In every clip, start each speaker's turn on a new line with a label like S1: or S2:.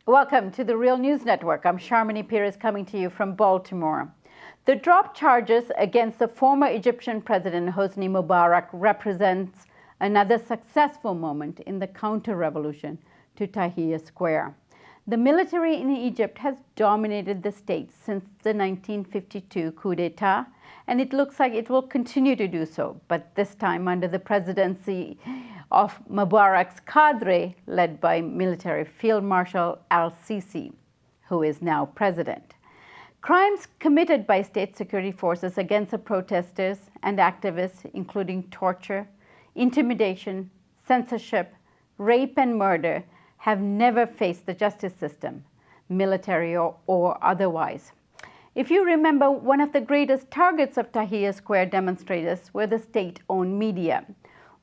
S1: Welcome to the Real News Network. I'm Sharmini Peres coming to you from Baltimore. The drop charges against the former Egyptian president Hosni Mubarak represents another successful moment in the counter-revolution to Tahrir Square. The military in Egypt has dominated the state since the 1952 coup d'etat, and it looks like it will continue to do so, but this time under the presidency of Mubarak's cadre, led by military Field Marshal al-Sisi, who is now president. Crimes committed by state security forces against the protesters and activists, including torture, intimidation, censorship, rape, and murder, have never faced the justice system, military or otherwise. If you remember, one of the greatest targets of Tahrir Square demonstrators were the state-owned media.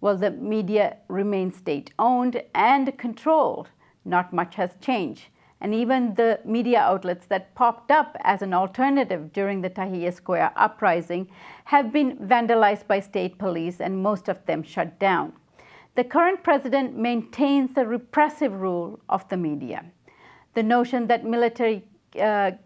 S1: Well, the media remains state-owned and controlled. Not much has changed. And even the media outlets that popped up as an alternative during the Tahrir Square uprising have been vandalized by state police, and most of them shut down. The current president maintains the repressive rule of the media. The notion that military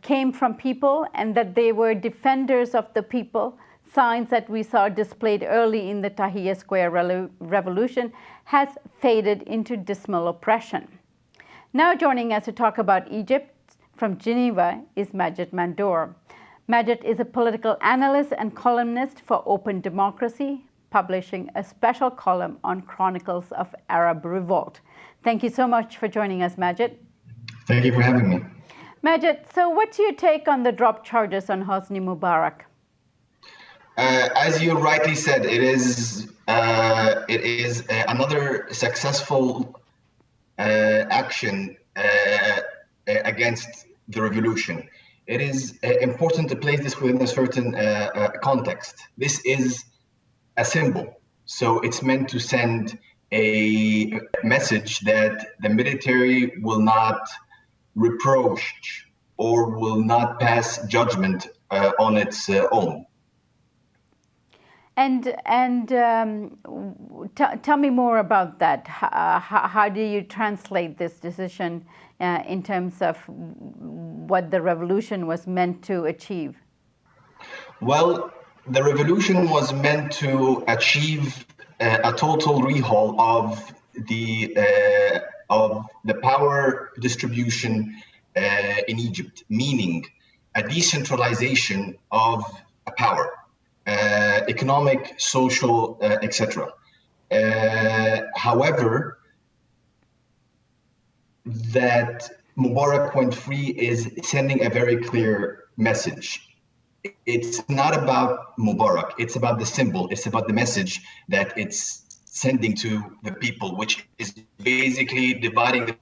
S1: came from people and that they were defenders of the people, signs that we saw displayed early in the Tahrir Square revolution, has faded into dismal oppression. Now joining us to talk about Egypt from Geneva is Majid Mandour. Majid is a political analyst and columnist for Open Democracy, publishing a special column on Chronicles of Arab Revolt. Thank you so much for joining us, Majid.
S2: Thank you for having me.
S1: Majid, so what's your take on the drop charges on Hosni Mubarak?
S2: As you rightly said, it is another successful action against the revolution. It is important to place this within a certain context. This is a symbol, so it's meant to send a message that the military will not reproach or will not pass judgment on its own.
S1: And tell me more about that. How do you translate this decision in terms of what the revolution was meant to achieve?
S2: Well, the revolution was meant to achieve a total rehaul of the power distribution in Egypt, meaning a decentralization of power. Economic, social, etc. However, that Mubarak went free is sending a very clear message. It's not about Mubarak, it's about the symbol, it's about the message that it's sending to the people, which is basically dividing them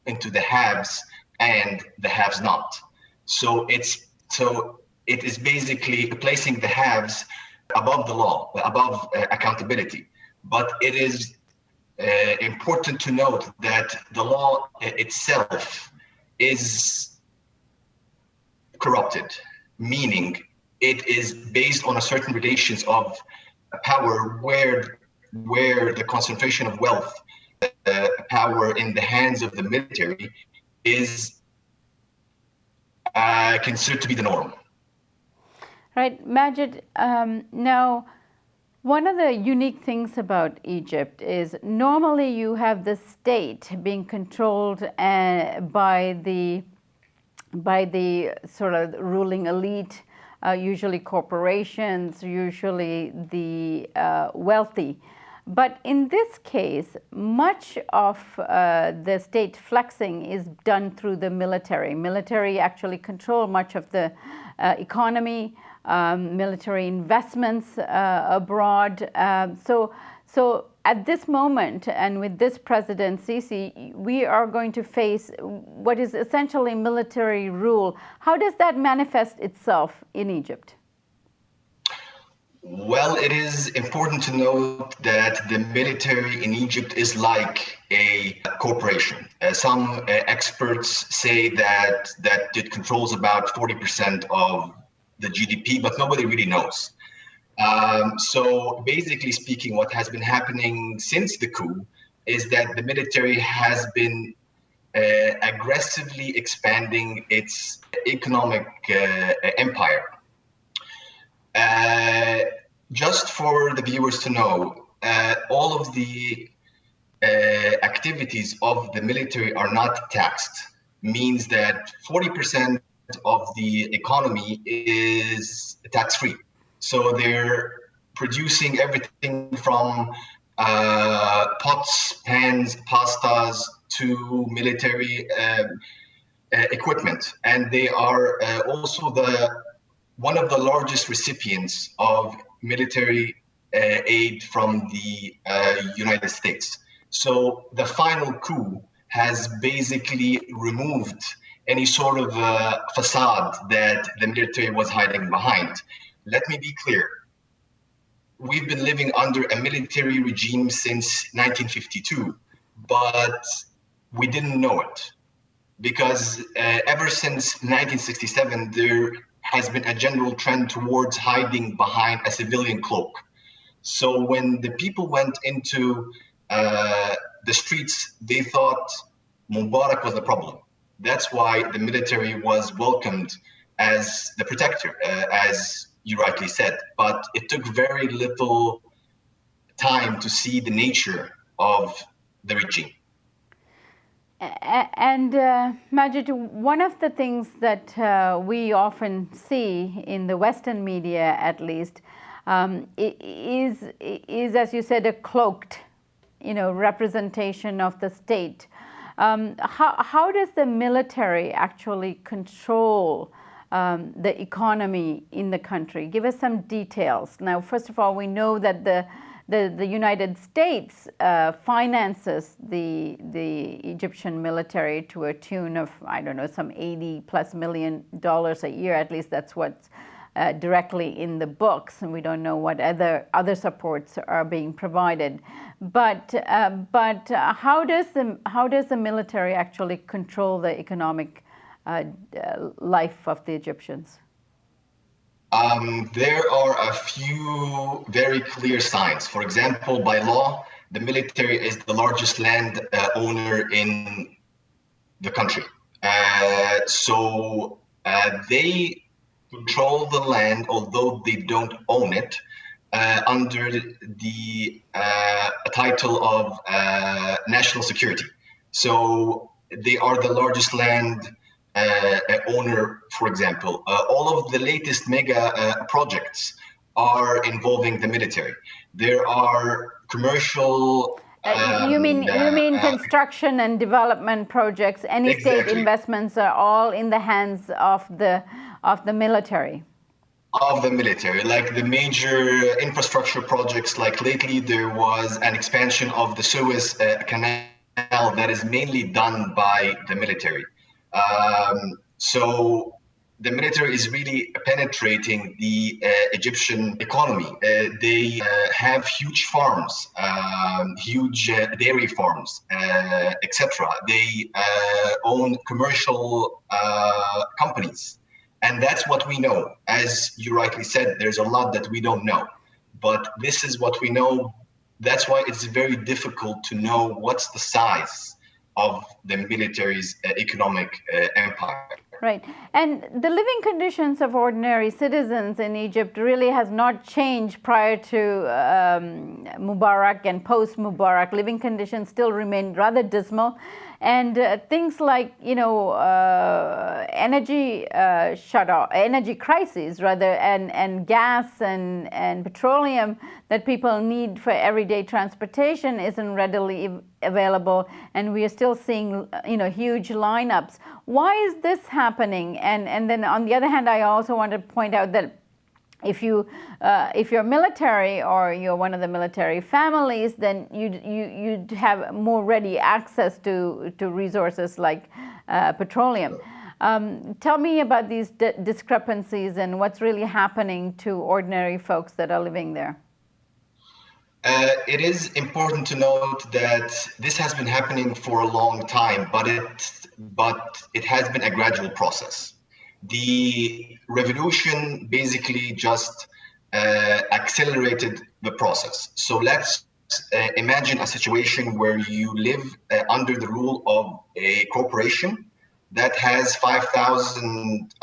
S2: into the haves and the haves not. So it is basically placing the haves above the law, above accountability. But it is important to note that the law itself is corrupted, meaning it is based on a certain relations of power where the concentration of wealth, power in the hands of the military is considered to be the norm.
S1: Right, Majid, now, one of the unique things about Egypt is normally you have the state being controlled by the sort of ruling elite, usually corporations, usually the wealthy. But in this case, much of the state flexing is done through the military. Military actually control much of the economy, military investments abroad. So at this moment, and with this President Sisi, we are going to face what is essentially military rule. How does that manifest itself in Egypt?
S2: Well, it is important to note that the military in Egypt is like a corporation. Some experts say that it controls about 40% of the GDP, but nobody really knows. So basically speaking, what has been happening since the coup is that the military has been aggressively expanding its economic empire. Just for the viewers to know, all of the activities of the military are not taxed, means that 40% of the economy is tax-free. So they're producing everything from pots, pans, pastas to military equipment. And they are also one of the largest recipients of military aid from the United States. So the final coup has basically removed any sort of facade that the military was hiding behind. Let me be clear. We've been living under a military regime since 1952, but we didn't know it because ever since 1967, there has been a general trend towards hiding behind a civilian cloak. So when the people went into the streets, they thought Mubarak was the problem. That's why the military was welcomed as the protector, as you rightly said. But it took very little time to see the nature of the regime.
S1: And Majid, one of the things that we often see in the Western media, at least, is, as you said, a cloaked, representation of the state. How does the military actually control the economy in the country? Give us some details. Now, first of all, we know that the United States finances the Egyptian military to a tune of, I don't know, some $80+ million a year. At least that's what's directly in the books, and we don't know what other supports are being provided. But how does the military actually control the economic life of the Egyptians?
S2: There are a few very clear signs. For example, by law, the military is the largest land owner in the country. So they control the land, although they don't own it, under the title of national security. So they are the largest land owner, for example. All of the latest mega projects are involving the military. There are commercial.
S1: You mean construction and development projects? Any
S2: Exactly.
S1: State investments are all in the hands of the military.
S2: Of the military, like the major infrastructure projects. Like lately, there was an expansion of the Suez Canal that is mainly done by the military. So the military is really penetrating the Egyptian economy. They have huge farms, huge dairy farms, etc. They own commercial companies. And that's what we know. As you rightly said, there's a lot that we don't know. But this is what we know. That's why it's very difficult to know what's the size of the military's economic empire.
S1: Right. And the living conditions of ordinary citizens in Egypt really has not changed prior to Mubarak and post-Mubarak. Living conditions still remain rather dismal. And things like, energy shutoff, energy crises rather, and gas and petroleum that people need for everyday transportation isn't readily available, and we are still seeing, huge lineups. Why is this happening? And then on the other hand, I also want to point out that if you're military or you're one of the military families, then you'd have more ready access to resources like petroleum. Tell me about these discrepancies and what's really happening to ordinary folks that are living there.
S2: It is important to note that this has been happening for a long time, but it has been a gradual process. The revolution basically just accelerated the process. So let's imagine a situation where you live under the rule of a corporation that has 5,000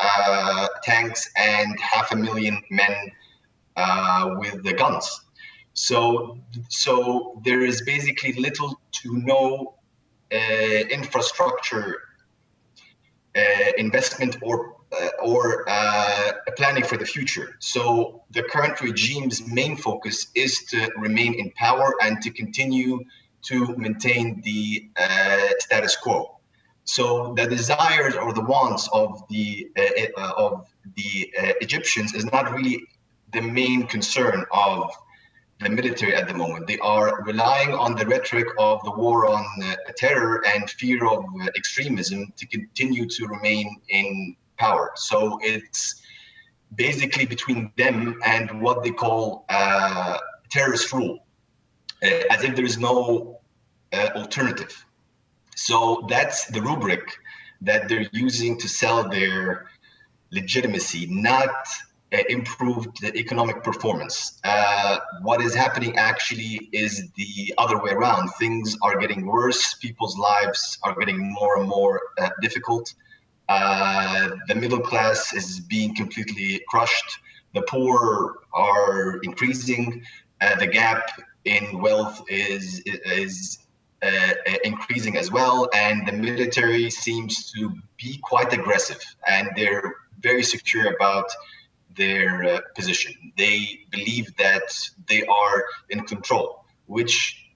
S2: tanks and 500,000 men with the guns. So there is basically little to no infrastructure investment or planning for the future. So the current regime's main focus is to remain in power and to continue to maintain the status quo. So the desires or the wants of the Egyptians is not really the main concern of the military at the moment. They are relying on the rhetoric of the war on terror and fear of extremism to continue to remain in power. So it's basically between them and what they call terrorist rule, as if there is no alternative. So that's the rubric that they're using to sell their legitimacy, not improved economic performance. What is happening actually is the other way around. Things are getting worse. People's lives are getting more and more difficult. The middle class is being completely crushed. The poor are increasing. The gap in wealth is increasing as well. And the military seems to be quite aggressive, and they're very secure about their position. They believe that they are in control, which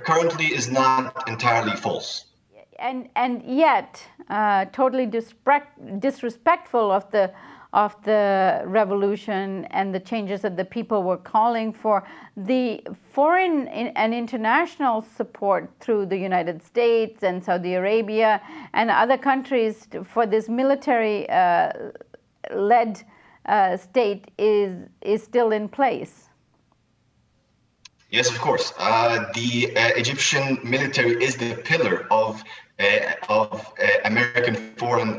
S2: currently is not entirely false.
S1: And yet, totally disrespectful of the revolution and the changes that the people were calling for. The foreign and international support through the United States and Saudi Arabia and other countries for this military led state is still in place.
S2: Yes, of course. The Egyptian military is the pillar of American foreign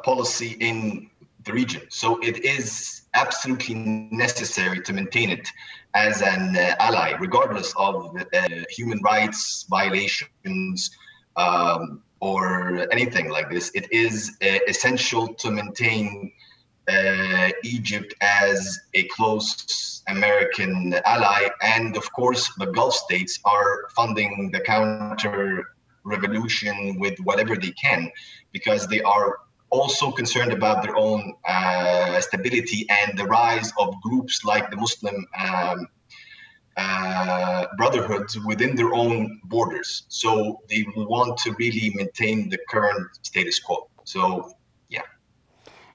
S2: policy in the region. So it is absolutely necessary to maintain it as an ally, regardless of human rights violations or anything like this. It is essential to maintain Egypt as a close American ally. And of course, the Gulf states are funding the counter revolution with whatever they can, because they are also concerned about their own stability and the rise of groups like the Muslim brotherhoods within their own borders. So they want to really maintain the current status quo. So, yeah.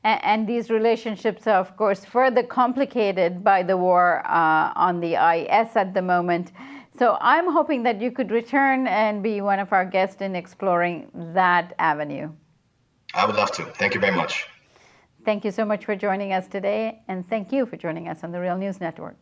S1: And these relationships are, of course, further complicated by the war on the IS at the moment. So I'm hoping that you could return and be one of our guests in exploring that avenue.
S2: I would love to. Thank you very much.
S1: Thank you so much for joining us today, and thank you for joining us on the Real News Network.